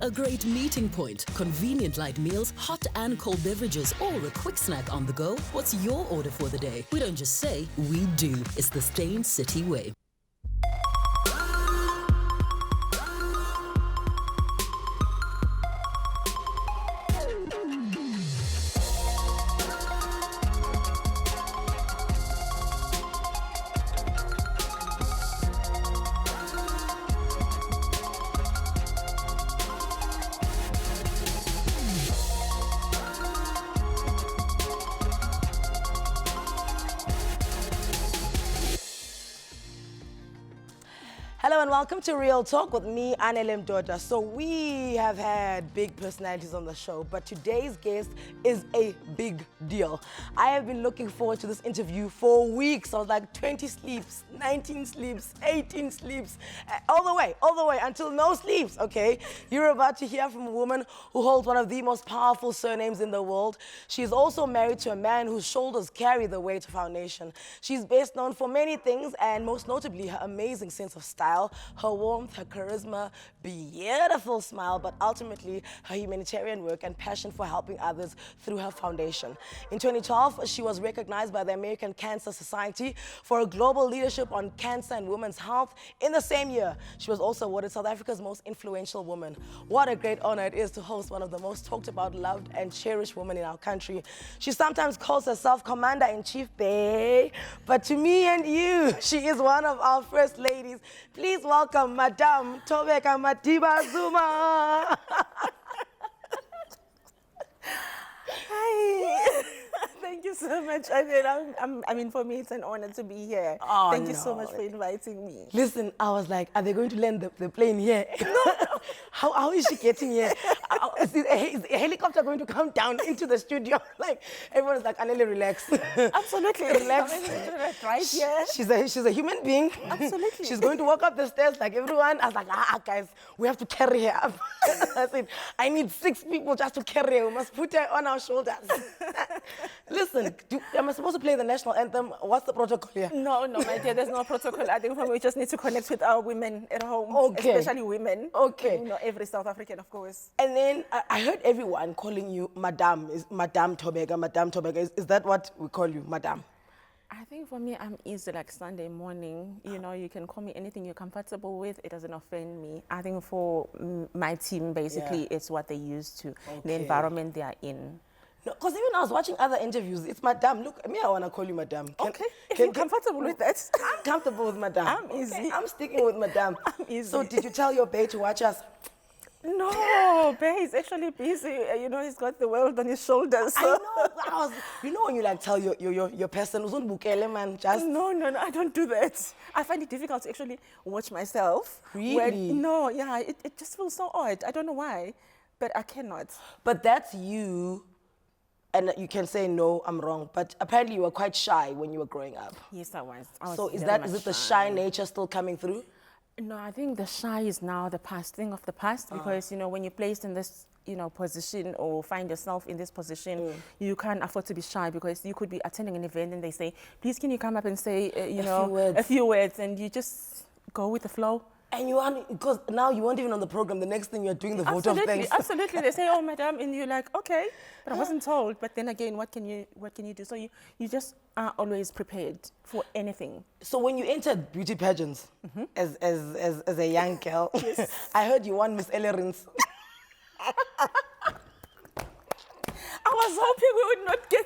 A great meeting point, convenient light meals, hot and cold beverages, or a quick snack on the go? What's your order for the day? We don't just say, we do. It's the Stain City way. Hello and welcome to Real Talk with me, Anele. So we have had big personalities on the show, but today's guest is a big deal. I have been looking forward to this interview for weeks. I was like 20 sleeps, 19 sleeps, 18 sleeps, all the way until no sleeps, okay? You're about to hear from a woman who holds one of the most powerful surnames in the world. She's also married to a man whose shoulders carry the weight of our nation. She's best known for many things, and most notably her amazing sense of style, her warmth, her charisma, beautiful smile, but ultimately her humanitarian work and passion for helping others through her foundation. In 2012, she was recognized by the American Cancer Society for her global leadership on cancer and women's health. In the same year, she was also awarded South Africa's most influential woman. What a great honor it is to host one of the most talked about, loved, and cherished women in our country. She sometimes calls herself Commander-in-Chief Bay, but to me and you, she is one of our first ladies. Please welcome Madame Tobeka Madiba-Zuma. Hi. Thank you so much. I mean, for me, it's an honor to be here. Oh, Thank you so much for inviting me. Listen, I was like, are they going to land the plane here? No. How is she getting here? Is a helicopter going to come down into the studio? Like, everyone's like, Anele, relax. Absolutely. Relax. Right here. She's a human being. Absolutely. She's going to walk up the stairs like everyone. I was like, guys, we have to carry her up. I said, I need 6 people just to carry her. We must put her on our shoulders. Listen, am I supposed to play the national anthem? What's the protocol here? No, my dear, there's no protocol. I think we just need to connect with our women at home, okay. Especially women. Okay. You know, every South African, of course. And then I heard everyone calling you Madame. Is Madame Tobeka, Madame Tobeka. Is that what we call you, Madame? I think for me, I'm easy, like Sunday morning. You know, you can call me anything you're comfortable with. It doesn't offend me. I think for my team, basically, it's what they used to, the environment they are in. No, because even I was watching other interviews, it's Madame. Look, me, I want to call you Madame. Okay, if you're comfortable with that. I'm comfortable with Madame. I'm easy. Okay, I'm sticking with Madame. I'm easy. So did you tell your bae to watch us? No, bae is actually busy. You know, he's got the world on his shoulders. So. I know. You know when you like tell your person, man, just... No, I don't do that. I find it difficult to actually watch myself. Really? It just feels so odd. I don't know why, but I cannot. But that's you. And you can say, no, I'm wrong. But apparently you were quite shy when you were growing up. Yes, I was. So is it the shy nature still coming through? No, I think the shy is now the past, thing of the past. Because, you know, when you're placed in this, you know, position or find yourself in this position, you can't afford to be shy, because you could be attending an event and they say, please, can you come up and say, a few words, and you just go with the flow. And you want, because now you weren't even on the program, the next thing you're doing the vote of thanks. Absolutely. They say, oh, madam, and you're like, okay, but I wasn't told. But then again, what can you do? So you just are always prepared for anything. So when you entered beauty pageants as a young girl, I heard you won Miss Ellerins. I was hoping we would not get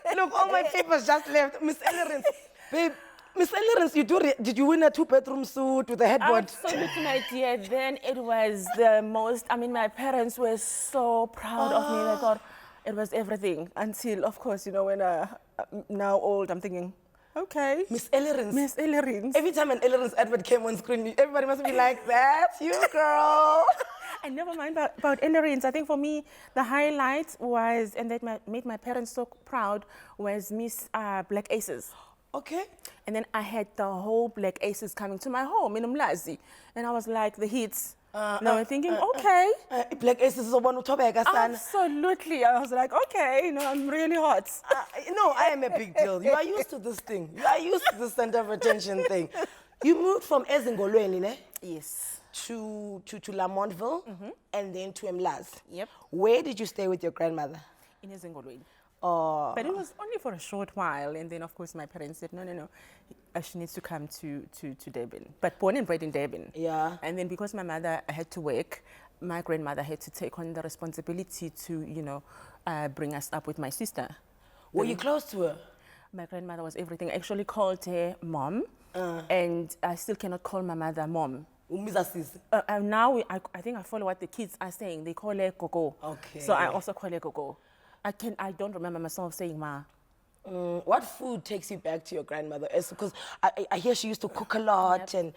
there. Look, all my papers just left. Miss Ellerins, babe. Miss Ellerins, did you win a 2-bedroom suit with a headboard? Absolutely, my dear. Then it was the most, I mean, my parents were so proud of me. They thought it was everything. Until, of course, you know, when now old, I'm thinking, okay. Miss Ellerins. Miss Ellerins. Every time an Ellerins advert came on screen, everybody must be like, that's you, girl. I never mind about Ellerins. I think for me, the highlight was, and that made my parents so proud, was Miss Black Aces. Okay. And then I had the whole Black Aces coming to my home in Umlazi. And I was like, the hits. Now I'm thinking, okay. Black Aces is one Tobeka, son. Absolutely. I was like, okay, you know, I'm really hot. No, I am a big deal. You are used to this thing. You are used to the center of attention thing. You moved from Ezingolweni, ne? Yes. to Lamontville and then to Mlazi. Yep. Where did you stay with your grandmother? In Ezingolweni. Oh. But it was only for a short while, and then of course my parents said, no, she needs to come to Durban. But born and bred in Durban. Yeah. And then because my mother had to work, my grandmother had to take on the responsibility to, bring us up with my sister. Were you close to her? My grandmother was everything. I actually called her mom, and I still cannot call my mother mom. Now I think I follow what the kids are saying. They call her Gogo. Okay. So I also call her Gogo. I don't remember myself saying Ma. What food takes you back to your grandmother? Because I hear she used to cook a lot, and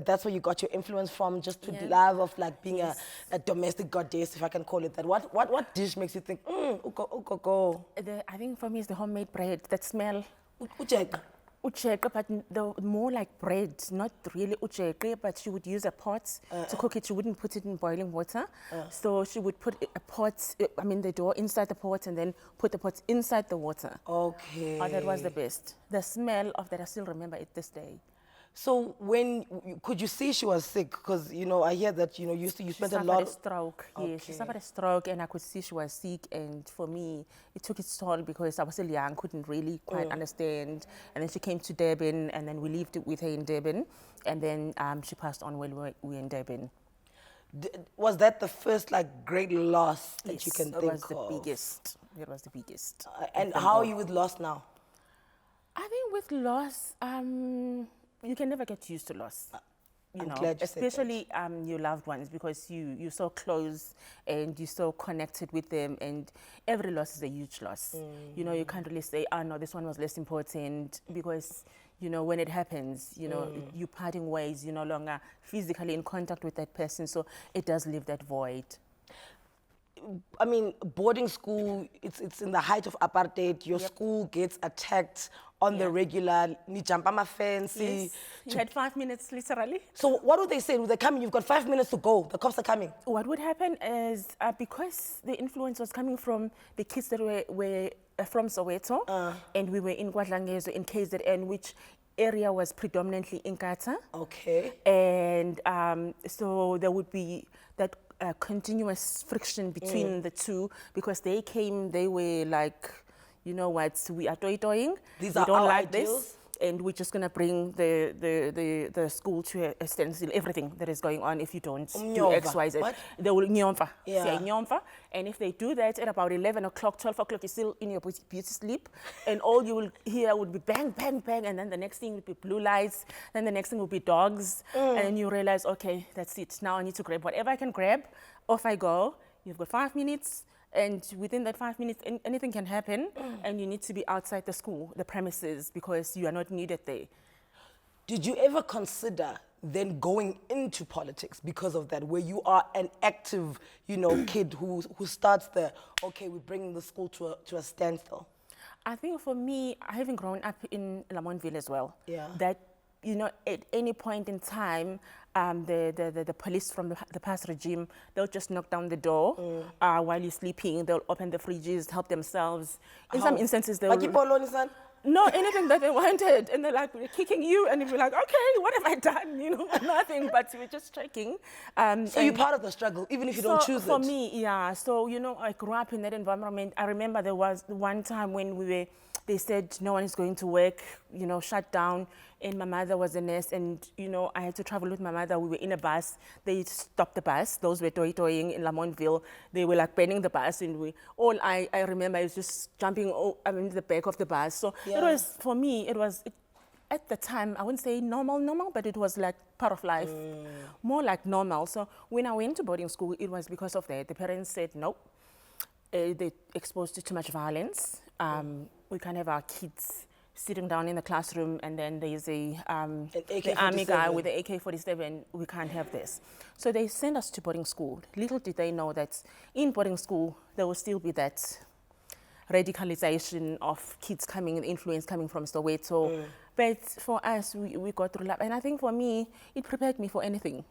that's where you got your influence from, just to love of like being a domestic goddess, if I can call it that. What dish makes you think, go? I think for me it's the homemade bread, that smell. Ucheke, but the more like bread, not really ucheke, but she would use a pot to cook it. She wouldn't put it in boiling water. So she would put the dough inside the pot and then put the pot inside the water. Okay. Oh, that was the best. The smell of that, I still remember it this day. So could you see she was sick? Because, I hear that, you spent a lot. She suffered a stroke. Okay. Yeah, she suffered a stroke, and I could see she was sick. And for me, it took its toll because I was still young, couldn't really quite understand. And then she came to Durban, and then we lived with her in Durban. And then she passed on while we were in Durban. Was that the first, great loss that you can think of? It was the biggest. It was the biggest. And how are you with loss now? I think with loss, you can never get used to loss, especially your loved ones, because you're so close and you're so connected with them, and every loss is a huge loss. You can't really say, no, this one was less important, because when it happens, you parting ways, you're no longer physically in contact with that person, so it does leave that void. I mean, boarding school, it's in the height of apartheid. Your school gets attacked on the regular. Ni jump on my fence. Yes. You had 5 minutes, literally. So what would they say? Would they come? You've got 5 minutes to go. The cops are coming. What would happen is, because the influence was coming from the kids that were from Soweto, and we were in Kwadlangezo, in KZN, which area was predominantly Inkatha. Okay. And so there would be that continuous friction between the two, because they were like, we are toy-toying. We don't like ideals. This, and we're just gonna bring the school to a standstill. Everything that is going on, if you don't do X, Y, Z, they will nyomfa. And if they do that at about 11 o'clock, 12 o'clock, you're still in your beauty sleep, and all you will hear would be bang, bang, bang, and then the next thing would be blue lights, then the next thing will be dogs, and then you realize, okay, that's it. Now I need to grab whatever I can grab. Off I go. You've got 5 minutes. And within that 5 minutes, anything can happen, and you need to be outside the school, the premises, because you are not needed there. Did you ever consider then going into politics because of that, where you are an active, kid who starts we're bringing the school to a standstill? I think for me, having grown up in Lamontville as well, that, at any point in time, the police from the past regime, they'll just knock down the door while you're sleeping. They'll open the fridges, help themselves. In some instances, they'll... No, anything that they wanted. And they're like, we're kicking you. And you'll be like, okay, what have I done? Nothing, but we're just checking. So you're part of the struggle, even if you don't choose it? For me, yeah. So, I grew up in that environment. I remember there was one time when they said no one is going to work, shut down. And my mother was a nurse, and, I had to travel with my mother. We were in a bus. They stopped the bus. Those were toy-toying in Lamontville. They were like burning the bus, and all I remember is just jumping in the back of the bus. So it was, for me, at the time, I wouldn't say normal, but it was like part of life, more like normal. So when I went to boarding school, it was because of that. The parents said, nope, they exposed to too much violence. We can't have our kids sitting down in the classroom, and then there's the army guy with the AK-47, we can't have this. So they sent us to boarding school. Little did they know that in boarding school, there will still be that radicalization of kids influence coming from Soweto. But for us, we got through life. And I think for me, it prepared me for anything.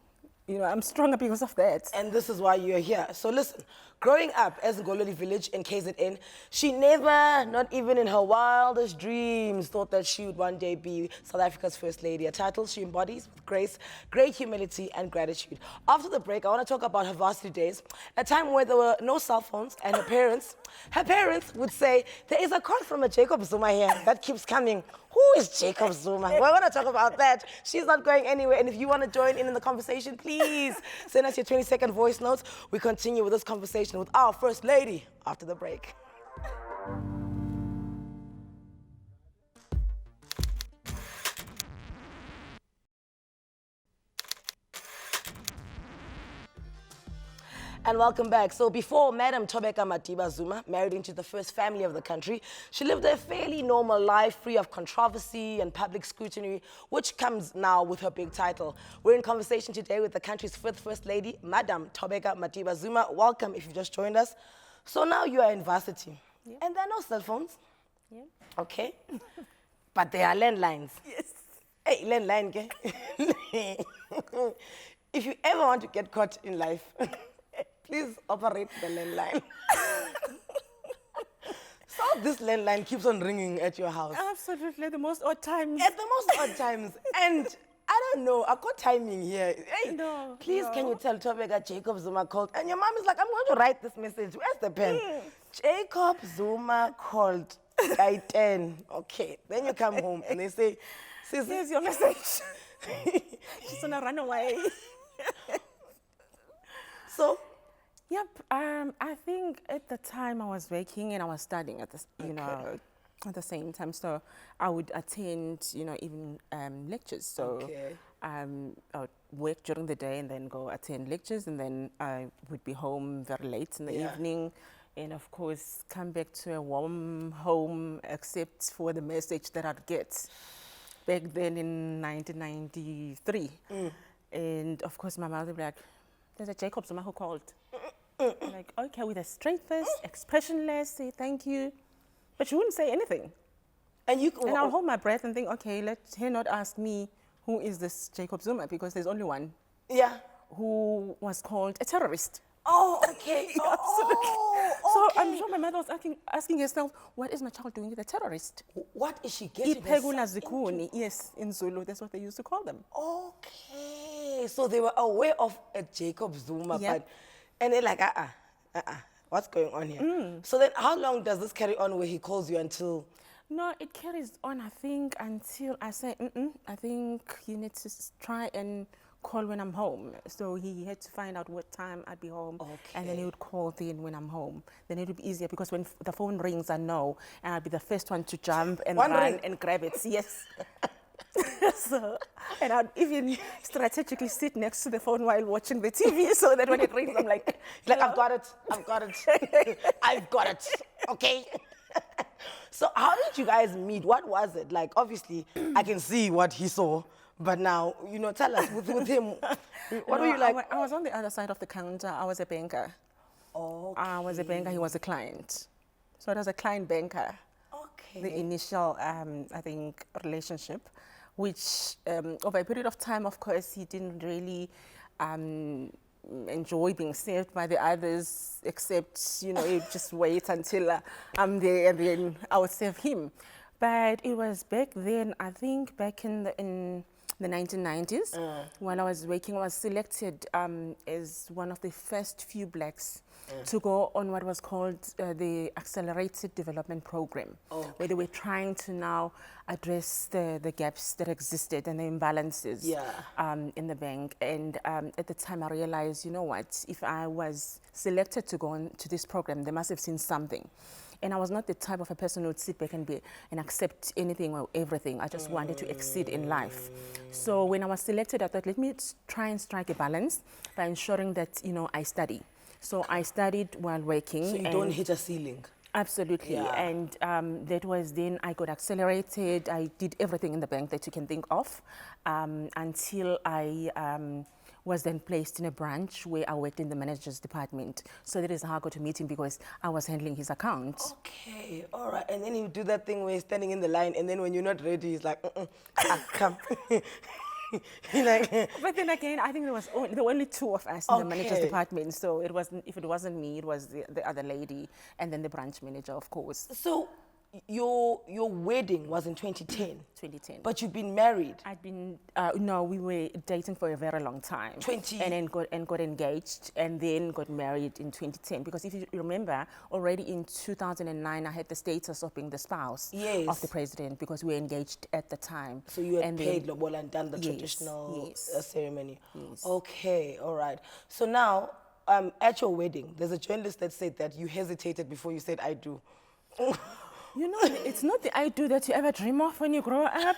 I'm stronger because of that. And this is why you're here. So listen, growing up as Ngololi village in KZN, she never, not even in her wildest dreams, thought that she would one day be South Africa's First Lady, a title she embodies with grace, great humility, and gratitude. After the break, I want to talk about her varsity days, a time where there were no cell phones, and her parents would say, there is a call from a Jacob Zuma here that keeps coming. Who is Jacob Zuma? We're going to talk about that. She's not going anywhere. And if you want to join in the conversation, please send us your 20-second voice notes. We continue with this conversation with our First Lady after the break. And welcome back. So before Madam Tobeka Madiba-Zuma married into the first family of the country, she lived a fairly normal life, free of controversy and public scrutiny, which comes now with her big title. We're in conversation today with the country's fifth First Lady, Madam Tobeka Madiba-Zuma. Welcome if you've just joined us. So now you are in varsity. Yeah. And there are no cell phones. Yeah. Okay. But there are landlines. Yes. Hey, landline, okay? If you ever want to get caught in life, please operate the landline. So this landline keeps on ringing at your house. Absolutely, the most odd times. At the most odd times. And I don't know, I got timing here. Hey, No, please, no. can you tell Tobeka Jacob Zuma called? And your mom is like, I'm going to write this message. Where's the pen? Jacob Zuma called by 10. Okay. Then you come home and they say, Sis, Here's your message. She's gonna run away. So, Yep. I think at the time I was working and I was studying at the, at the same time. So I would attend, even lectures. So Okay. I would work during the day and then go attend lectures, and then I would be home very late in the Yeah. evening, and of course come back to a warm home, except for the message that I'd get back then in 1993. And of course my mother would be like, there's a Jacob Zuma who called. I'm like, okay, with a straight face, expressionless, say thank you. But she wouldn't say anything. and you And I'll hold my breath and think, okay, let her not ask me who is this Jacob Zuma, because there's only one yeah. who was called a terrorist. Oh, okay. Oh, So okay. I'm sure my mother was asking herself, what is my child doing with a terrorist? What is she getting Ipegula herself zikuni. Yes, in Zulu, that's what they used to call them. Okay, so they were aware of a Jacob Zuma, Yep. but, and they're like, what's going on here? So then how long does this carry on where he calls you until? No, it carries on, I think, until I say, I think you need to try and call when I'm home. So he had to find out what time I'd be home, and then he would call then when I'm home. Then it would be easier, because when the phone rings, I know, and I'll be the first one to jump and One run ring. and grab it. Yes. So, and I'd even strategically sit next to the phone while watching the TV, so that when it rings, I'm like, I've got it, I've got it, I've got it, okay? So how did you guys meet? What was it? Like, obviously, I can see what he saw, but now, tell us, with him, what were you like? I was on the other side of the counter. I was a banker. Okay. I was a banker, he was a client. So it was a client banker. Okay. The initial, I think, relationship, which over a period of time, of course, he didn't really enjoy being served by the others, except, he'd just wait until I'm there and then I would serve him. But it was back then, I think back in the 1990s, when I was working, I was selected as one of the first few blacks to go on what was called the Accelerated Development Program, where they were trying to now address the gaps that existed and the imbalances in the bank. And at the time I realized, you know what, if I was selected to go on to this program, they must have seen something. And I was not the type of a person who would sit back and accept anything or everything. I just wanted to exceed in life. So when I was selected, I thought, let me try and strike a balance by ensuring that, I study. So I studied while working. So you don't hit a ceiling? Absolutely. Yeah. And that was then I got accelerated. I did everything in the bank that you can think of until I was then placed in a branch where I worked in the manager's department. So that is how I got to meet him, because I was handling his account. Okay, all right. And then you do that thing where he's standing in the line, and then when you're not ready, he's like, come. Like, But then again, I think there were only two of us in the manager's Okay. department, so it wasn't. If it wasn't me, it was the other lady, and then the branch manager, of course. so your wedding was in 2010, 2010. but you've been married. I'd been no, we were dating for a very long time. 20 and then got engaged, and then got married in 2010. Because if you remember, already in 2009, I had the status of being the spouse of the president because we were engaged at the time. So you had and paid lobola and done the Yes, traditional yes. ceremony. Yes. Okay, all right. So now, at your wedding, there's a journalist that said that you hesitated before you said "I do." You know, it's not the I do that you ever dream of when you grow up.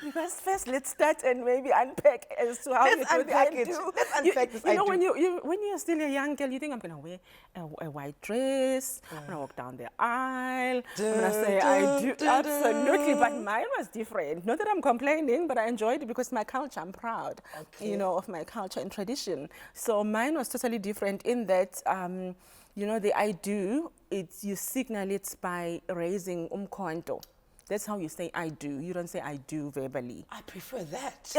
Because first, let's start and maybe unpack as to how Let's you do the unpack I it. do. Let's unpack this You know, I when you're still a young girl, you think I'm gonna wear a white dress. I'm gonna walk down the aisle. I'm gonna say I do. Absolutely, but mine was different. Not that I'm complaining, but I enjoyed it because my culture. I'm proud, you know, of my culture and tradition. So mine was totally different in that. You know, the I do, you signal it by raising umkhonto. That's how you say I do. You don't say I do verbally. I prefer that.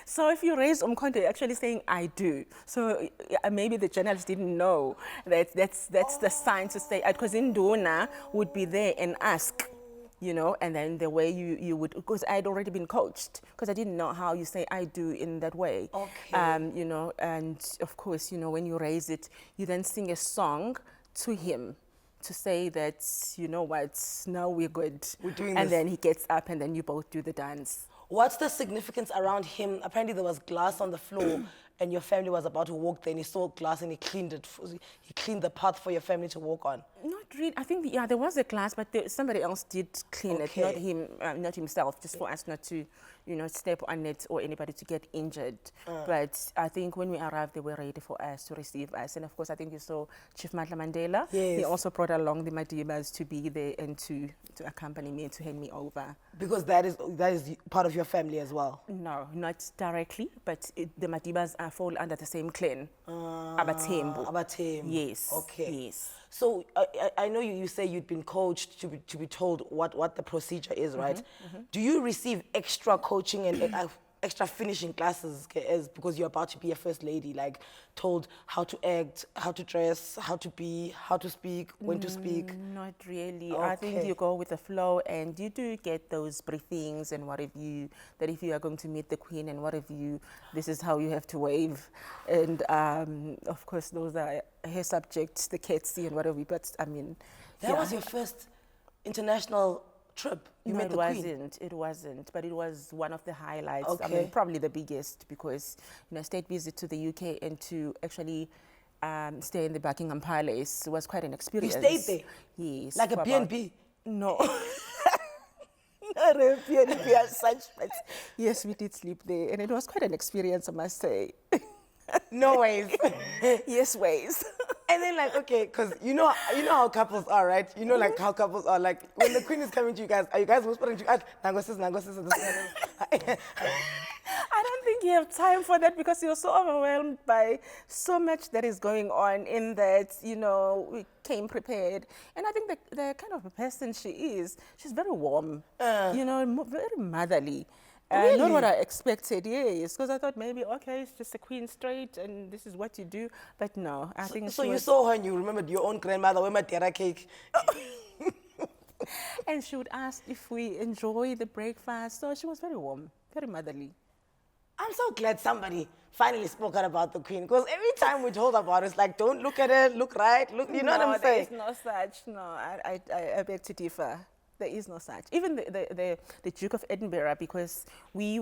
So if you raise umkhonto, you're actually saying I do. So maybe the journalists didn't know that that's the sign to say, because Induna would be there and ask. You know, and then the way you would, because I'd already been coached, because I didn't know how you say I do in that way. Okay. You know, and of course, you know, when you raise it, you then sing a song to him to say that, you know what, now we're good. We're doing and this. then he gets up and then you both do the dance. What's the significance around him? Apparently there was glass on the floor and your family was about to walk there and he saw glass and he cleaned it. He cleaned the path for your family to walk on. Not really. I think, there was a glass, but somebody else did clean it, not him, not himself, just for us not to, you know, step on it or anybody to get injured. But I think when we arrived, they were ready for us, to receive us. And of course, I think you saw Chief Matla Mandela. Yes. He also brought along the Madibas to be there and to accompany me and to hand me over. Because that is part of your family as well. No, not directly, but the Madibas fall under the same clan. Abatembu. Abatembu. Yes. Okay. Yes. So I know you say you'd been coached to be told what the procedure is, right? Do you receive extra coaching and extra finishing classes because you're about to be a first lady, like told how to act, how to dress, how to be, how to speak, when to speak? Not really. I think you go with the flow and you do get those briefings and what if you are going to meet the queen and what if this is how you have to wave. And of course those are her subjects, the Ketsi and whatever, but I mean. That was your first international trip. You met the queen. It wasn't, but it was one of the highlights. Okay. I mean, probably the biggest because, you know, state visit to the UK and to actually stay in the Buckingham Palace was quite an experience. You stayed there? Yes. Like a B&B? No. Not a B&B as such, but yes, we did sleep there and it was quite an experience, I must say. No ways. Yes, ways. And then like, okay, because you know how couples are, right? You know like how couples are, like when the queen is coming to you guys, are you guys whispering to you guys, Nangosis, I don't think you have time for that because you're so overwhelmed by so much that is going on in that, you know, we came prepared. And I think the kind of a person she is, she's very warm, you know, very motherly. Really? Not what I expected, yes, because I thought maybe, okay, it's just a queen straight and this is what you do. But no, I think so you saw her and you remembered your own grandmother, when my terra cake. And she would ask if we enjoy the breakfast. So she was very warm, very motherly. I'm so glad somebody finally spoke out about the queen, because every time we told about it, it's like, don't look at her, look right, look, you know what I'm saying? There is no such, no, I beg to differ. There is no such. Even the Duke of Edinburgh, because we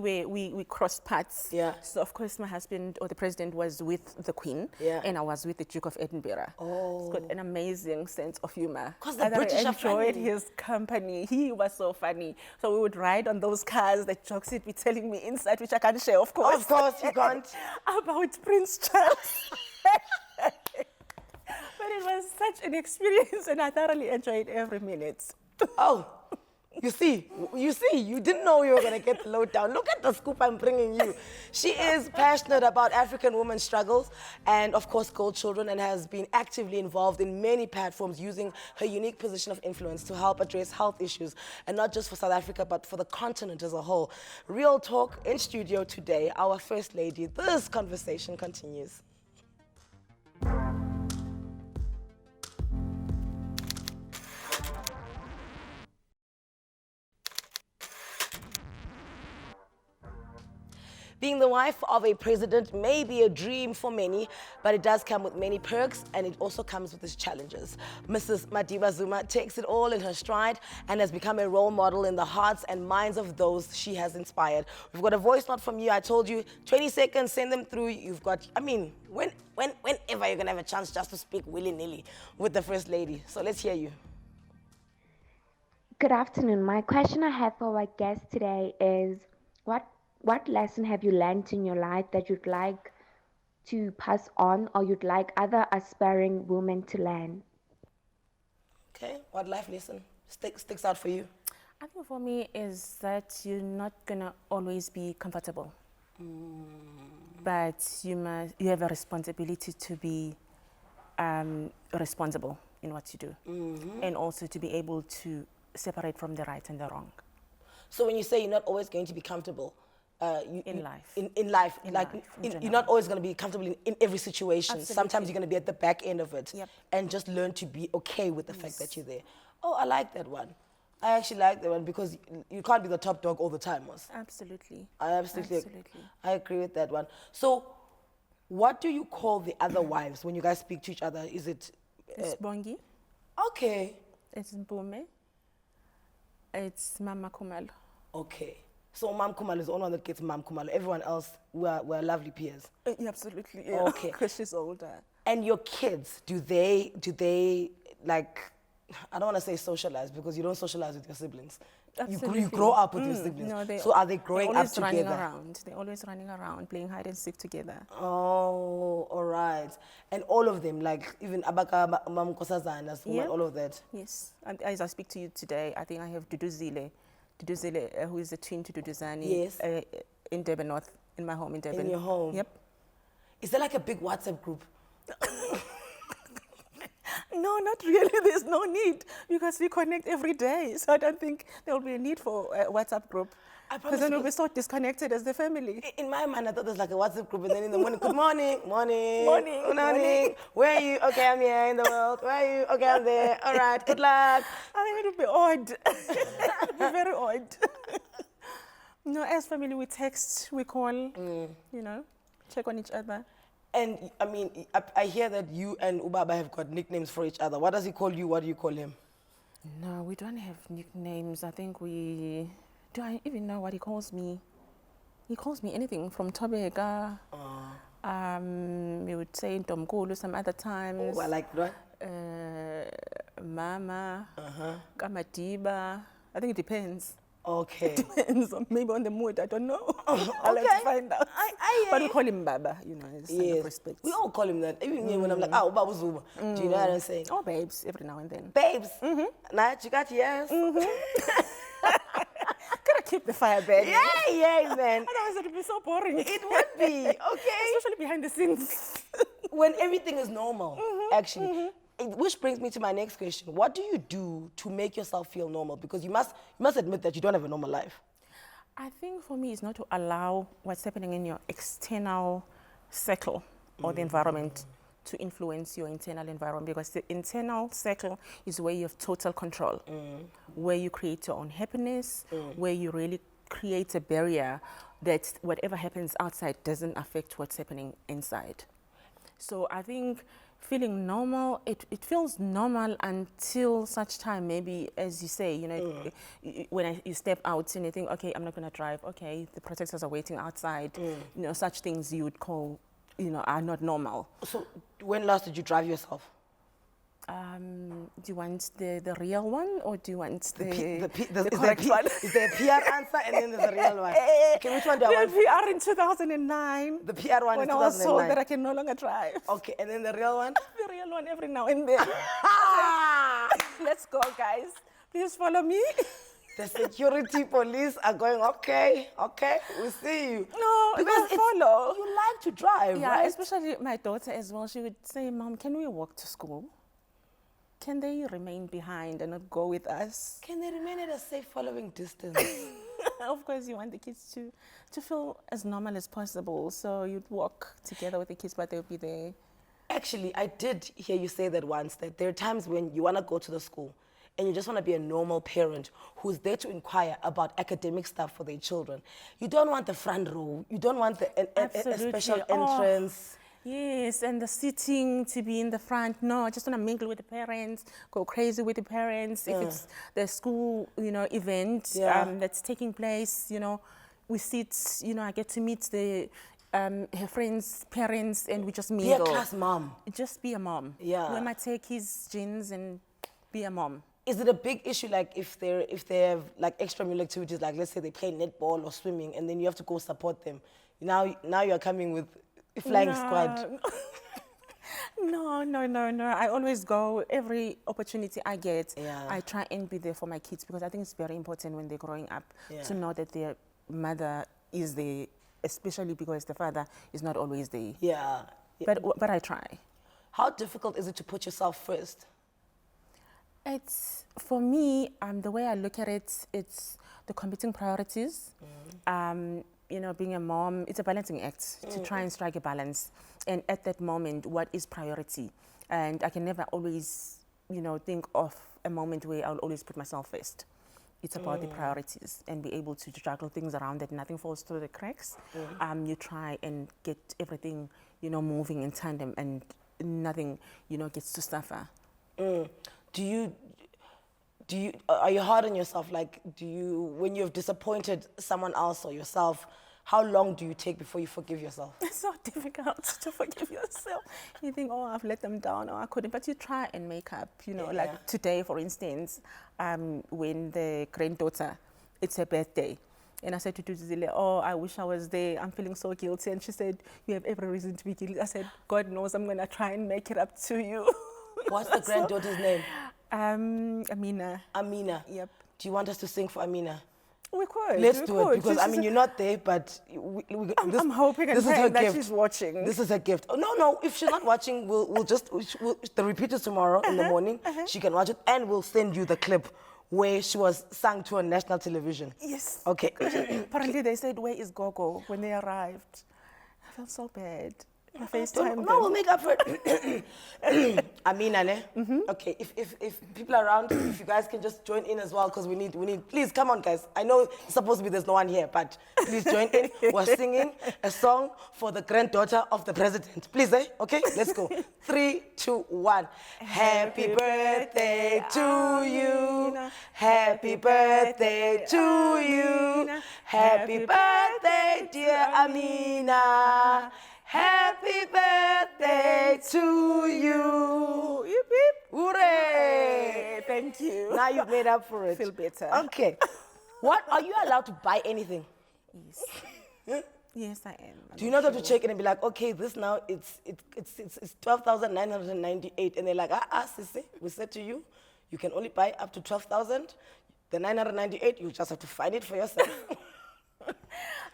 crossed paths. Yeah. So of course my husband or the president was with the Queen, and I was with the Duke of Edinburgh. Oh. He's got an amazing sense of humor. 'Cause the British are enjoyed funny. his company. He was so funny. So we would ride on those cars that jokes he'd be telling me inside, which I can't share, of course. Of course you can't. About Prince Charles. But it was such an experience and I thoroughly enjoyed every minute. Oh, You see, you didn't know you were going to get the lowdown. Look at the scoop I'm bringing you. She is passionate about African women's struggles and, of course, girl children, and has been actively involved in many platforms using her unique position of influence to help address health issues, and not just for South Africa, but for the continent as a whole. Real Talk in studio today, our First Lady. This conversation continues. Being the wife of a president may be a dream for many, but it does come with many perks, and it also comes with its challenges. Mrs. Madiba-Zuma takes it all in her stride and has become a role model in the hearts and minds of those she has inspired. We've got a voice note from you. I told you, 20 seconds, send them through. You've got, whenever you're going to have a chance just to speak willy-nilly with the First Lady. So let's hear you. Good afternoon. My question I have for our guest today is, what lesson have you learned in your life that you'd like to pass on, or you'd like other aspiring women to learn? Okay, what life lesson sticks out for you? I think for me is that you're not gonna always be comfortable, but you have a responsibility to be responsible in what you do, and also to be able to separate from the right and the wrong. So when you say you're not always going to be comfortable, in life. You're not always going to be comfortable in every situation. Absolutely. Sometimes you're going to be at the back end of it. Yep. And just learn to be okay with the fact that you're there. Oh, I like that one. I actually like that one, because you can't be the top dog all the time, Mos. Absolutely. I agree with that one. So what do you call the other wives when you guys speak to each other? Is it... It's Bongi. Okay. It's Mpume. It's Mama Kumalo. Okay. So Mam Kumalo is the only one that gets Mam Kumalo. Everyone else, we're lovely peers. Yeah, absolutely. Yeah. Okay. Because she's older. And your kids, do they like, I don't want to say socialize, because you don't socialize with your siblings. You grow up with your siblings. No, so are they growing up together? They're always running around, playing hide and seek together. Oh, all right. And all of them, like even Abaka, Mam Kosazana, as well, all of that? Yes. And as I speak to you today, I think I have Duduzile, who is a twin to Duduzani, yes. In Durban North, in my home in Durban. In your home? Yep. Is there like a big WhatsApp group? No, not really. There's no need, because we connect every day. So I don't think there will be a need for a WhatsApp group. Because then we'll be so disconnected as the family. In my mind, I thought there's like a WhatsApp group, and then in the morning, good morning, morning. Where are you? Okay, I'm here in the world. Where are you? Okay, I'm there. All right, good luck. I think it would be odd. It would be very odd. No, as family, we text, we call, check on each other. And I hear that you and Ubaba have got nicknames for each other. What does he call you? What do you call him? No, we don't have nicknames. I think do I even know what he calls me? He calls me anything from Tobeka. We would say Ntomkulu some other times. Oh, I like that. Mama, Kamadiba. I think it depends. Okay. It depends, maybe on the mood, I don't know. I'll have to find out. But we call him Baba, it's sign of respect. We all call him that. Even me, when I'm like, Ubaba Zuma. Do you know what I'm saying? Oh, babes, every now and then. Babes? Night, you got yes? Gotta keep the fire burning. Yeah, man. Otherwise it would be so boring. It would be, okay? Especially behind the scenes. When everything is normal, actually. Which brings me to my next question. What do you do to make yourself feel normal? Because you must admit that you don't have a normal life. I think for me, it's not to allow what's happening in your external circle or the environment to influence your internal environment, because the internal circle is where you have total control, where you create your own happiness, where you really create a barrier that whatever happens outside doesn't affect what's happening inside. So I think feeling normal, it feels normal until such time, maybe, as you say, when you step out and you think, okay, I'm not going to drive, okay, the protectors are waiting outside, such things you would call, are not normal. So when last did you drive yourself? Do you want the real one, or do you want the correct one? Is there a PR answer and then there's a real one? Okay, which one do I want? The PR in 2009. The PR one in 2009. When I was told that I can no longer drive. Okay, and then the real one? The real one every now and then. Let's go, guys. Please follow me. the security police are going, okay, we see you. No, because they follow. You like to drive, Yeah, right? especially my daughter as well. She would say, Mom, can we walk to school? Can they remain behind and not go with us? Can they remain at a safe following distance? Of course, you want the kids to feel as normal as possible. So you'd walk together with the kids, but they'll be there. Actually, I did hear you say that once, that there are times when you want to go to the school and you just want to be a normal parent who's there to inquire about academic stuff for their children. You don't want the front row. You don't want a special entrance. Yes, and the sitting to be in the front. No, I just want to mingle with the parents, go crazy with the parents. If it's the school, event that's taking place, we sit, I get to meet her friends' parents, and we just mingle. Be a class mom. Just be a mom. Yeah. We might take his jeans and be a mom. Is it a big issue, like if they have like extramural activities, like let's say they play netball or swimming, and then you have to go support them? Now you're coming with flying squad. No. I always go every opportunity I get. Yeah. I try and be there for my kids, because I think it's very important when they're growing up to know that their mother is there, especially because the father is not always there. Yeah. But I try. How difficult is it to put yourself first? It's, for me, the way I look at it, it's the competing priorities. Being a mom, it's a balancing act to try and strike a balance. And at that moment, what is priority? And I can never always, think of a moment where I'll always put myself first. It's about the priorities and be able to juggle things around that nothing falls through the cracks. You try and get everything, moving in tandem, and nothing, gets to suffer. Are you hard on yourself? Like, when you've disappointed someone else or yourself, how long do you take before you forgive yourself? It's so difficult to forgive yourself. You think, oh, I've let them down, or I couldn't. But you try and make up, like today, for instance, when the granddaughter, it's her birthday. And I said to Tuzile, oh, I wish I was there. I'm feeling so guilty. And she said, you have every reason to be guilty. I said, God knows I'm going to try and make it up to you. What's the granddaughter's name? Amina. Amina. Yep. Do you want us to sing for Amina? We could. Let's do it, because you're not there, but I'm hoping and praying that she's watching. This is her gift. Oh, no, if she's not watching, the repeat is tomorrow in the morning. She can watch it, and we'll send you the clip where she was sung to on national television. Yes. Okay. Apparently they said, where is Gogo, when they arrived? I felt so bad. No, we'll make up for it. Amina, ne? Okay, if people are around, if you guys can just join in as well, because we need, please, come on, guys. I know it's supposed to be there's no one here, but please join in. We're singing a song for the granddaughter of the president. Please, Okay, let's go. 3, 2, 1. Happy birthday to you. Happy birthday to you. Happy birthday, dear Amina. Happy birthday to you. Yip, yip. Hooray. Thank you. Now you've made up for it. Feel better. Okay. What, are you allowed to buy anything? Yes. Yes, I am. Do you not have to check it and be like, okay, this now, it's 12,998. And they're like, sissy, we said to you, you can only buy up to 12,000. The 998, you just have to find it for yourself.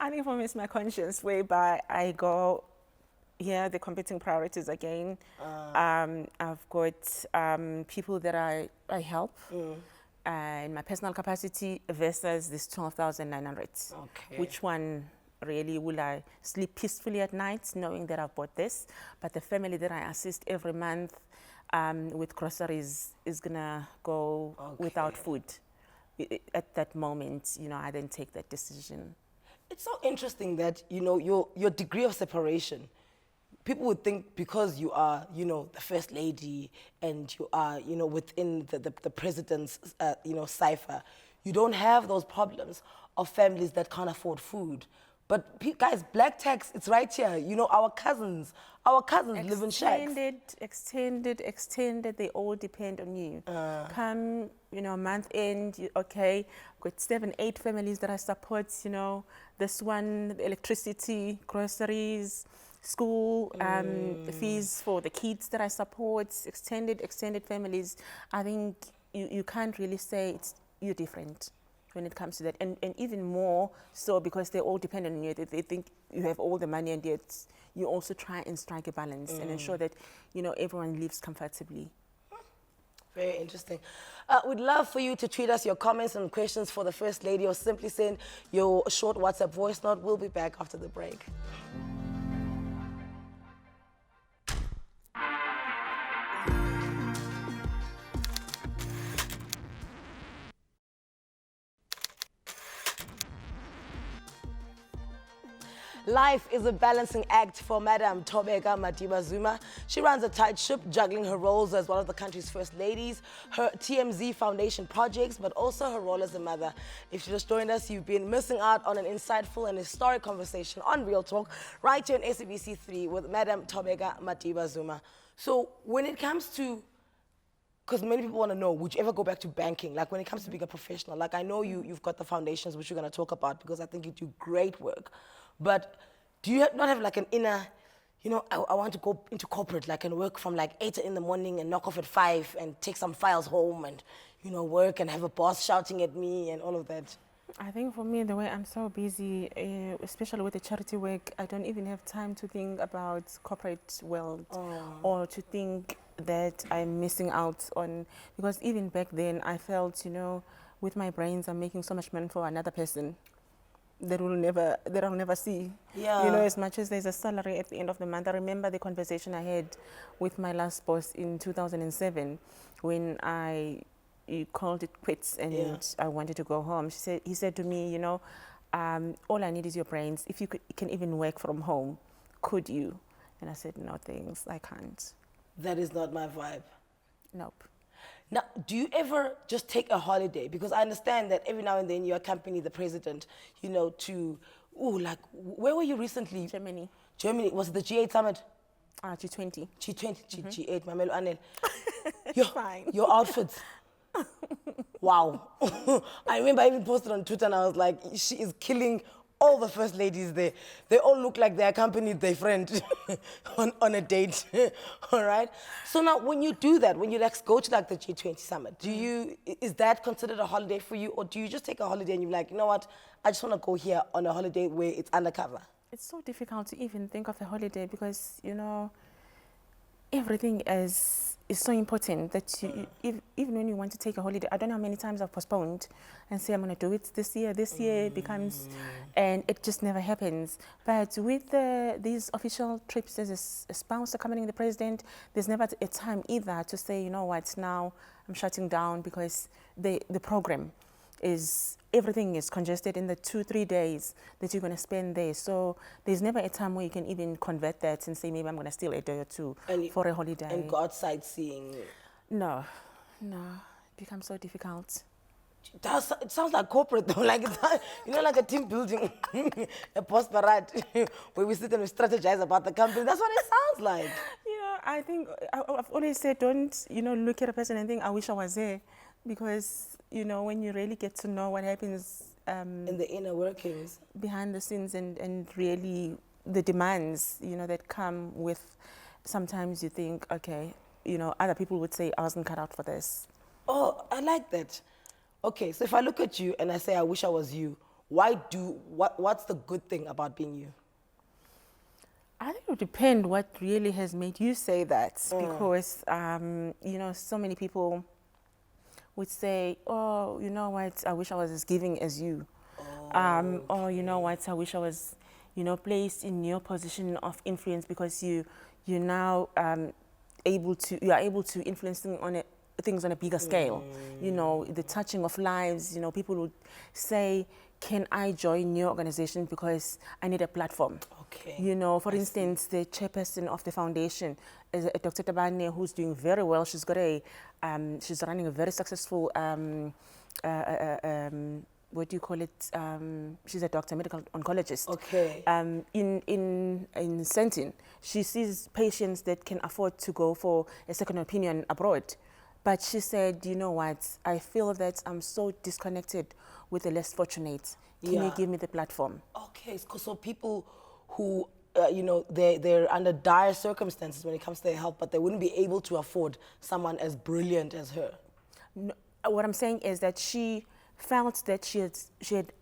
I think for me, it's my conscience, whereby I go, the competing priorities again. I've got people that I help in my personal capacity versus this 12,900. Okay. Which one really will I sleep peacefully at night knowing that I've bought this? But the family that I assist every month with groceries is gonna go without food. At that moment, I then take that decision. It's so interesting that, your degree of separation, people would think because you are, the First Lady and you are, within the president's, cipher, you don't have those problems of families that can't afford food. But guys, black tax, it's right here. Our cousins live in shacks. Extended, they all depend on you. Come, month end, okay, got 7, 8 families that I support, this one, the electricity, groceries, school, fees for the kids that I support, extended families. I think you can't really say you're different when it comes to that, and even more so because they're all dependent on you. They think you have all the money, and yet you also try and strike a balance and ensure that, you know, everyone lives comfortably. Very interesting. We'd love for you to tweet us your comments and questions for the First Lady, or simply send your short WhatsApp voice note. We'll be back after the break. Life is a balancing act for Madam Tobeka Madiba-Zuma. She runs a tight ship, juggling her roles as one of the country's first ladies, her TMZ Foundation projects, but also her role as a mother. If you just joined us, you've been missing out on an insightful and historic conversation on Real Talk right here on SABC3 with Madam Tobeka Madiba-Zuma. So when it comes to, because many people want to know, would you ever go back to banking? Like when it comes to being a professional, like I know you've got the foundations, which we're going to talk about, because I think you do great work. But do you not have like an inner, you know, I want to go into corporate, like, and work from like 8 in the morning and knock off at 5 and take some files home and, you know, work and have a boss shouting at me and all of that? I think for me, the way I'm so busy, especially with the charity work, I don't even have time to think about corporate world or to think that I'm missing out on, because even back then I felt, you know, with my brains, I'm making so much money for another person that I'll never see. Yeah. You know, as much as there's a salary at the end of the month. I remember the conversation I had with my last boss in 2007 when he called it quits and I wanted to go home. He said to me, you know, all I need is your brains. If you can even work from home, could you? And I said, no thanks, I can't. That is not my vibe. Nope. Now, do you ever just take a holiday? Because I understand that every now and then you accompany the president, you know, to, like, where were you recently? Germany. Germany, was it the G8 summit? G20. G20, G8, Mamelo Anele. Fine. Your outfits. Wow. I remember I even posted on Twitter and I was like, she is killing all the first ladies there. They all look like they accompanied their friend on a date. All right? So now when you do that, when you like go to like the G20 summit, is that considered a holiday for you, or do you just take a holiday and you're like, you know what, I just want to go here on a holiday where it's undercover? It's so difficult to even think of a holiday because, you know, everything is so important that even when you want to take a holiday, I don't know how many times I've postponed and say I'm going to do it this year it becomes, and it just never happens. But with these official trips, there's a spouse accompanying the president, there's never a time either to say, you know what, now I'm shutting down because the program is, everything is congested in the 2-3 days that you're going to spend there. So there's never a time where you can even convert that and say, maybe I'm going to steal a day or two for a holiday. And go out sightseeing? No, it becomes so difficult. It sounds like corporate though, like, you know, like a team building, a post parade, where we sit and we strategize about the company. That's what it sounds like. Yeah, I think, I've always said, don't, you know, look at a person and think, I wish I was there. Because, you know, when you really get to know what happens in the inner workings, behind the scenes, and really the demands, you know, that come with, sometimes you think, okay, you know, other people would say I wasn't cut out for this. Oh, I like that. Okay, so if I look at you and I say I wish I was you, what's the good thing about being you? I think it would depend what really has made you say that, because, you know, so many people would say, oh, you know what, I wish I was as giving as you. Or, you know what, I wish I was, you know, placed in your position of influence because you're now able to influence things on a bigger scale. You know, the touching of lives, you know, people would say, can I join your organization because I need a platform? Okay. You know, for instance, the chairperson of the foundation is Dr. Tabane, who's doing very well. She's got she's running a very successful, what do you call it? She's a doctor, medical oncologist. Okay. In Sentin, she sees patients that can afford to go for a second opinion abroad. But she said, you know what, I feel that I'm so disconnected with the less fortunate. Can you give me the platform? Okay, so people who, you know, they're under dire circumstances when it comes to their health, but they wouldn't be able to afford someone as brilliant as her. No, what I'm saying is that she felt that she had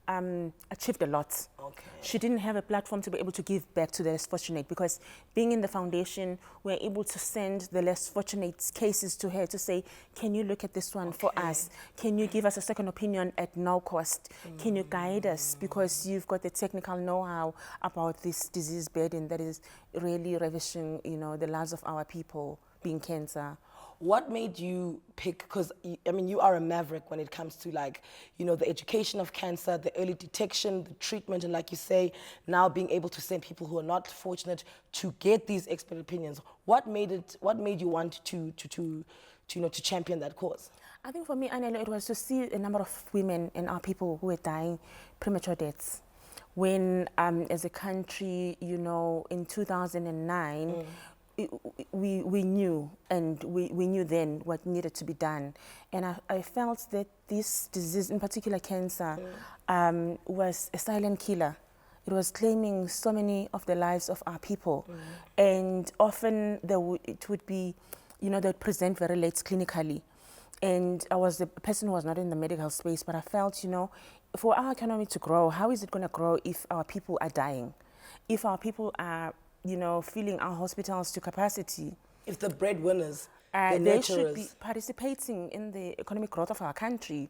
achieved a lot. Okay. She didn't have a platform to be able to give back to the less fortunate, because being in the foundation, we're able to send the less fortunate cases to her to say, can you look at this one for us? Can you give us a second opinion at no cost? Can you guide us? Because you've got the technical know-how about this disease burden that is really ravishing, the lives of our people, being cancer. What made you pick, because I mean, you are a maverick when it comes to the education of cancer, the early detection, the treatment, and like you say, now being able to send people who are not fortunate to get these expert opinions. What made you want to champion that cause? I think for me, Anele, it was to see a number of women and our people who were dying premature deaths. When, as a country, in 2009, we knew, and we knew then what needed to be done. And I felt that this disease, in particular cancer, was a silent killer. It was claiming so many of the lives of our people. And often it would be, they'd present very late clinically. And I was the person who was not in the medical space, but I felt, for our economy to grow, how is it going to grow if our people are dying? If our people are filling our hospitals to capacity. If the breadwinners, they should be participating in the economic growth of our country,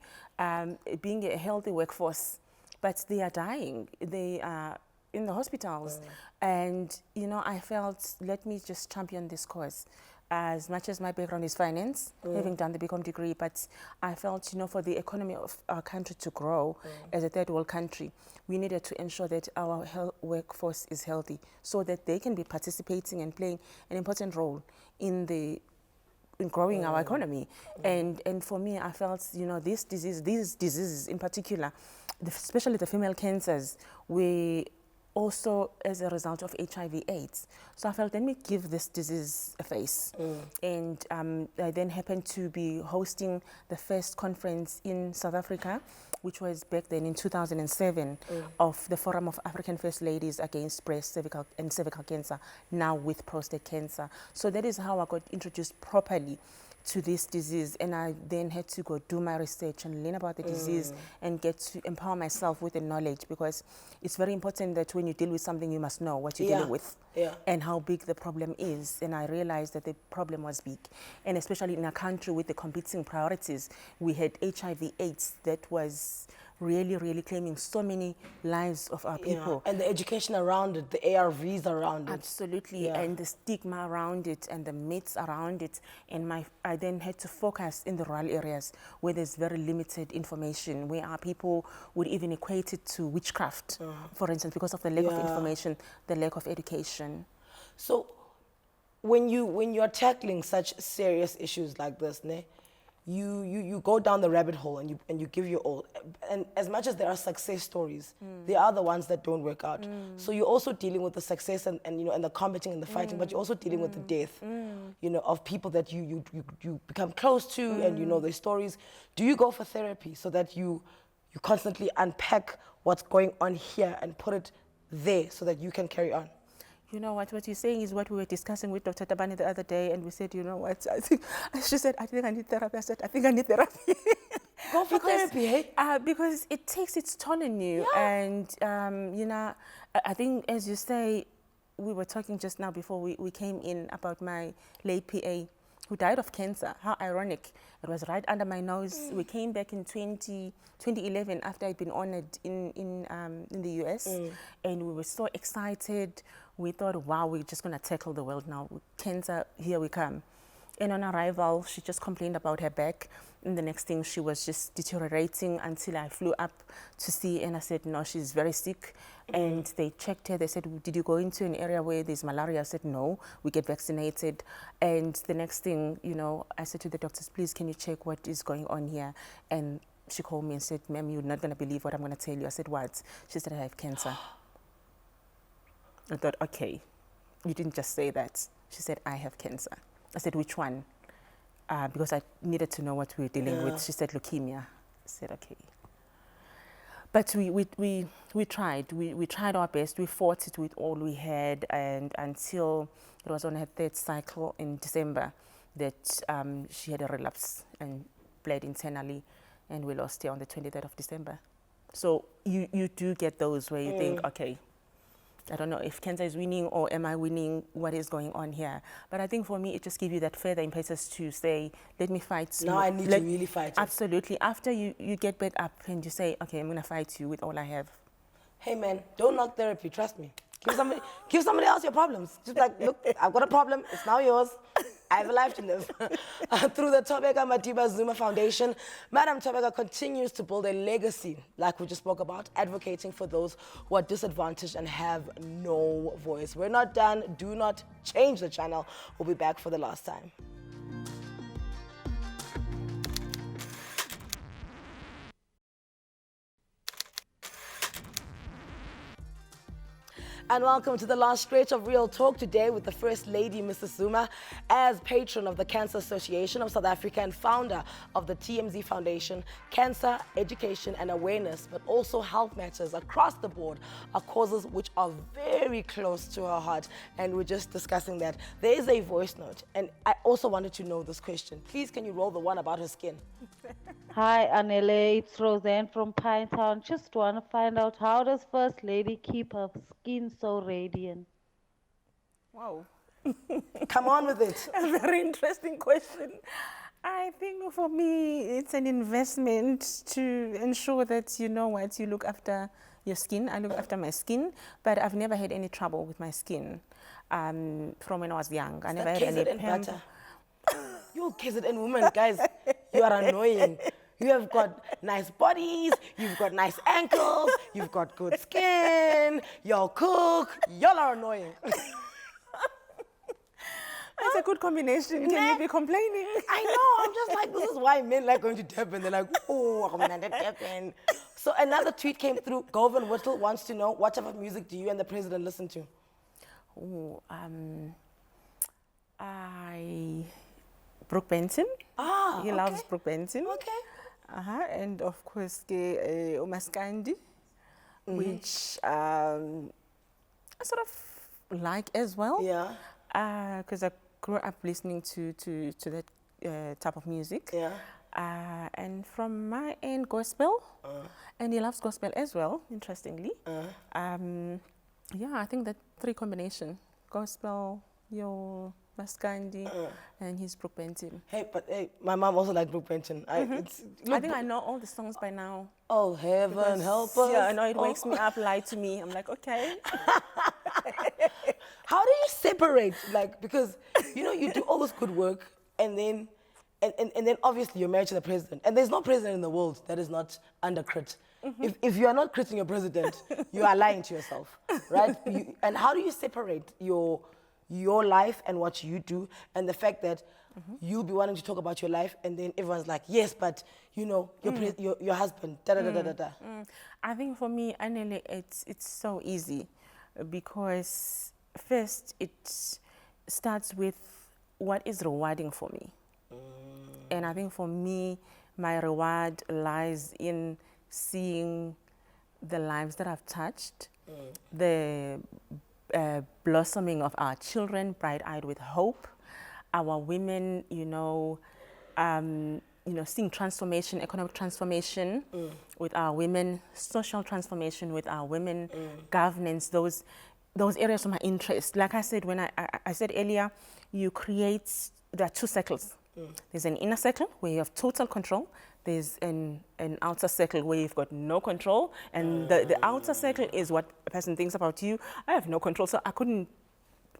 being a healthy workforce, but they are dying. They are in the hospitals. And, I felt, let me just champion this cause. As much as my background is finance, having done the BCom degree, but I felt, for the economy of our country to grow as a third world country, we needed to ensure that our workforce is healthy so that they can be participating and playing an important role in growing our economy. And for me, I felt, these diseases in particular, especially the female cancers, were also as a result of HIV/AIDS. So I felt, let me give this disease a face. And I then happened to be hosting the first conference in South Africa, which was back then in 2007, of the Forum of African First Ladies Against Breast, Cervical and Cervical Cancer, now with prostate cancer. So that is how I got introduced properly to this disease, and I then had to go do my research and learn about the disease and get to empower myself with the knowledge, because it's very important that when you deal with something, you must know what you're dealing with and how big the problem is. And I realized that the problem was big, and especially in a country with the competing priorities, we had HIV/AIDS that was really, really claiming so many lives of our people. And the education around it, the ARVs around it. Absolutely, and the stigma around it and the myths around it. And I then had to focus in the rural areas where there's very limited information, where our people would even equate it to witchcraft, for instance, because of the lack of information, the lack of education. So when you're tackling such serious issues like this, you go down the rabbit hole and you give your all. And as much as there are success stories, there are the ones that don't work out. So you're also dealing with the success and the combating and the fighting, but you're also dealing with the death, of people that you become close to, and their stories. Do you go for therapy so that you constantly unpack what's going on here and put it there so that you can carry on? You know what you're saying is what we were discussing with Dr. Tabani the other day, and we said, she said, I think I need therapy. I said, I think I need therapy. Go for therapy, hey? Because it takes its toll on you. And, I think, as you say, we were talking just now before we came in about my late PA who died of cancer. How ironic. It was right under my nose. We came back in 2011 after I'd been honored in the US, and we were so excited. We thought, wow, we're just going to tackle the world now. With cancer, here we come. And on arrival, she just complained about her back. And the next thing, she was just deteriorating until I flew up to see, and I said, no, she's very sick. And they checked her. They said, did you go into an area where there's malaria? I said, no, we get vaccinated. And the next thing, I said to the doctors, please, can you check what is going on here? And she called me and said, ma'am, you're not going to believe what I'm going to tell you. I said, what? She said, I have cancer. I thought, okay, you didn't just say that. She said, I have cancer. I said, which one? Because I needed to know what we were dealing with. She said, leukemia. I said, okay. But we tried. We tried our best. We fought it with all we had, and until it was on her third cycle in December that she had a relapse and bled internally. and we lost here on the 23rd of December. So you do get those where you think, okay, I don't know if cancer is winning or am I winning, what is going on here? But I think for me, it just gives you that further impetus to say, let me fight. Now I need to really fight it. Absolutely. After you get back up and you say, okay, I'm going to fight you with all I have. Hey man, don't knock therapy, trust me. Give somebody else your problems. Just like, look, I've got a problem, it's now yours. I have a life to live. Through the Tobeka Madiba-Zuma Foundation, Madam Tobeka continues to build a legacy, like we just spoke about, advocating for those who are disadvantaged and have no voice. We're not done. Do not change the channel. We'll be back for the last time. And welcome to the last stretch of Real Talk today with the First Lady, Mrs. Zuma, as patron of the Cancer Association of South Africa and founder of the TMZ Foundation. Cancer, education and awareness, but also health matters across the board are causes which are very close to her heart. And we're just discussing that. There is a voice note. And I also wanted to know this question. Please, can you roll the one about her skin? Hi, Anele. It's Roseanne from Pinetown. Just want to find out, how does First Lady keep her skin so radiant? Wow. Come on with it. A very interesting question. I think for me, it's an investment to ensure that, you know what, you look after your skin. I look after my skin, but I've never had any trouble with my skin from when I was young. I never had any butter. You KZN women, guys, you are annoying. You have got nice bodies, you've got nice ankles, you've got good skin, y'all cook, y'all are annoying. That's a good combination. Can you be complaining? I know, I'm just like, this is why men like going to Durban. They're like, oh, I'm going to Durban. So another tweet came through. Govan Whittle wants to know, what type of music do you and the president listen to? Oh, Brooke Benton. He loves Brooke Benton. Okay. And of course, Umaskandi, which I sort of like as well. Yeah. Because I grew up listening to that type of music. Yeah. And from my end, gospel. And he loves gospel as well, interestingly. Yeah, I think that three combination, gospel, your Maskandi, and his Brooke Benton. Hey, but hey, my mom also liked Brooke Benton. I think I know all the songs by now. Oh, heaven help us. Yeah, I know it wakes me up, lie to me. I'm like, okay. How do you separate? Like, because, you know, you do all this good work and then obviously you're married to the president. And there's no president in the world that is not under crit. If you are not critting your president, you are lying to yourself, right? And how do you separate your life and what you do and the fact that you'll be wanting to talk about your life and then everyone's like, yes, but you know, your husband, da-da-da-da-da-da. I think for me, Anele, it's so easy because first it starts with what is rewarding for me. And I think for me, my reward lies in seeing the lives that I've touched, the blossoming of our children, bright-eyed with hope, our women, seeing transformation, economic transformation with our women, social transformation with our women, governance, those areas of my interest. Like I said, when I said earlier, there are two circles. There's an inner circle where you have total control. There's an outer circle where you've got no control. And the outer circle is what a person thinks about you. I have no control, so I couldn't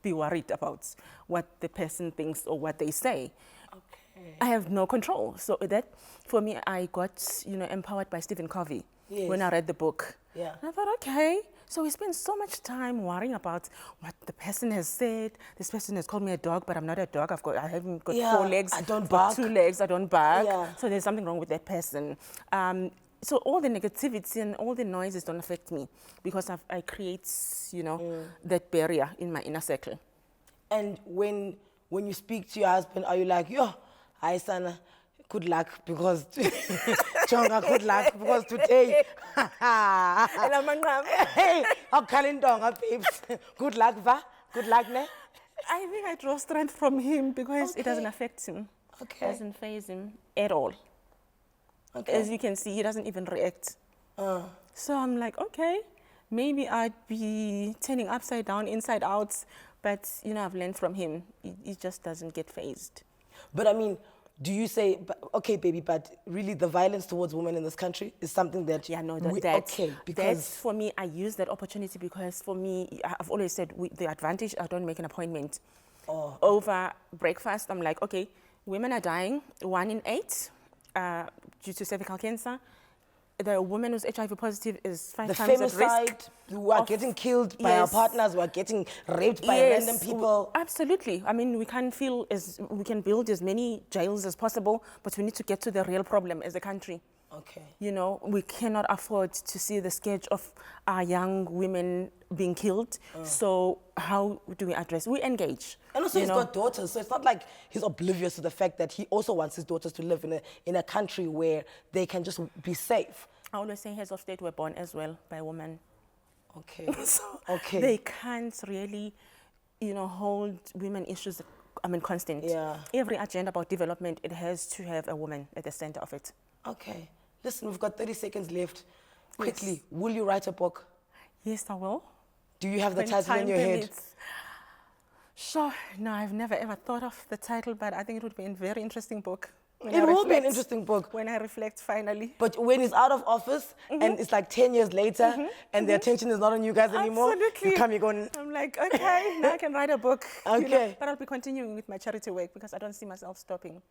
be worried about what the person thinks or what they say. Okay. I have no control. So that, for me, I got empowered by Stephen Covey when I read the book. Yeah. And I thought, okay, so we spend so much time worrying about what the person has said. This person has called me a dog, but I'm not a dog. I haven't got 4 legs. I don't bark. 2 legs. I don't bark. Yeah. So there's something wrong with that person. So all the negativity and all the noises don't affect me because I create, that barrier in my inner circle. And when you speak to your husband, are you like, yo, hi, Sana, good luck because Chonga, good luck because today, hey, I'm calling Donga, babes. Good luck, va? Good luck, ne? I think I draw strength from him because it doesn't affect him. Okay. It doesn't faze him at all. Okay. As you can see, he doesn't even react. So I'm like, okay, maybe I'd be turning upside down, inside out. But, you know, I've learned from him. He just doesn't get fazed. But I mean, do you say, okay, baby, but really the violence towards women in this country is something that... Yeah, no, okay, because... That's, for me, I use that opportunity because for me, I've always said the advantage, I don't make an appointment. Over breakfast, I'm like, okay, women are dying, 1 in 8 due to cervical cancer. The woman who's HIV positive is 5 times at risk. The femicide, who are getting killed by our partners, who are getting raped by random people. Absolutely. I mean, we can build as many jails as possible, but we need to get to the real problem as a country. Okay. You know, we cannot afford to see the scourge of our young women being killed. So how do we address? We engage. And also he's got daughters, so it's not like he's oblivious to the fact that he also wants his daughters to live in a country where they can just be safe. I always say heads of state were born as well by women. Okay. So okay. They can't really, you know, hold women issues, I mean, constant. Yeah. Every agenda about development, it has to have a woman at the center of it. Okay. Listen, we've got 30 seconds left. Quickly, Yes. will you write a book? Yes, I will. Do you have the When title in time your head? permits. Sure. No, I've never ever thought of the title, but I think it would be a very interesting book. It will be an interesting book. When I reflect finally. But when he's out of office and it's like 10 years later and the attention is not on you guys anymore, Absolutely. you come, you're going... I'm like, okay, now I can write a book. Okay. You know, but I'll be continuing with my charity work because I don't see myself stopping.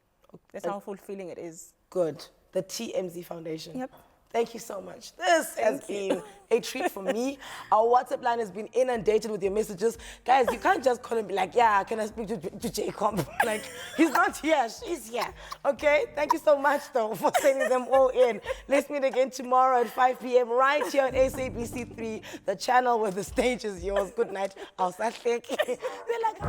That's how fulfilling it is. Good. The TMZ Foundation. Yep. Thank you so much. This has been a treat for me. Our WhatsApp line has been inundated with your messages. Guys, you can't just call and be like, yeah, can I speak to Jacob? Like, he's not here, she's here. Okay? Thank you so much, though, for sending them all in. Let's meet again tomorrow at 5 p.m. right here on SABC3, the channel where the stage is yours. Good night. I'll start thinking. They're like...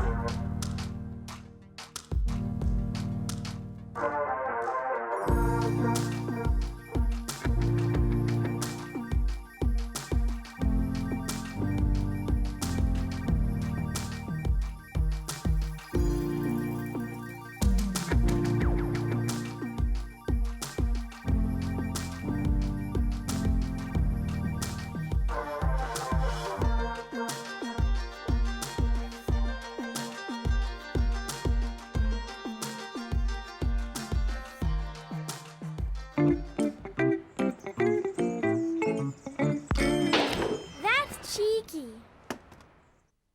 That's cheeky.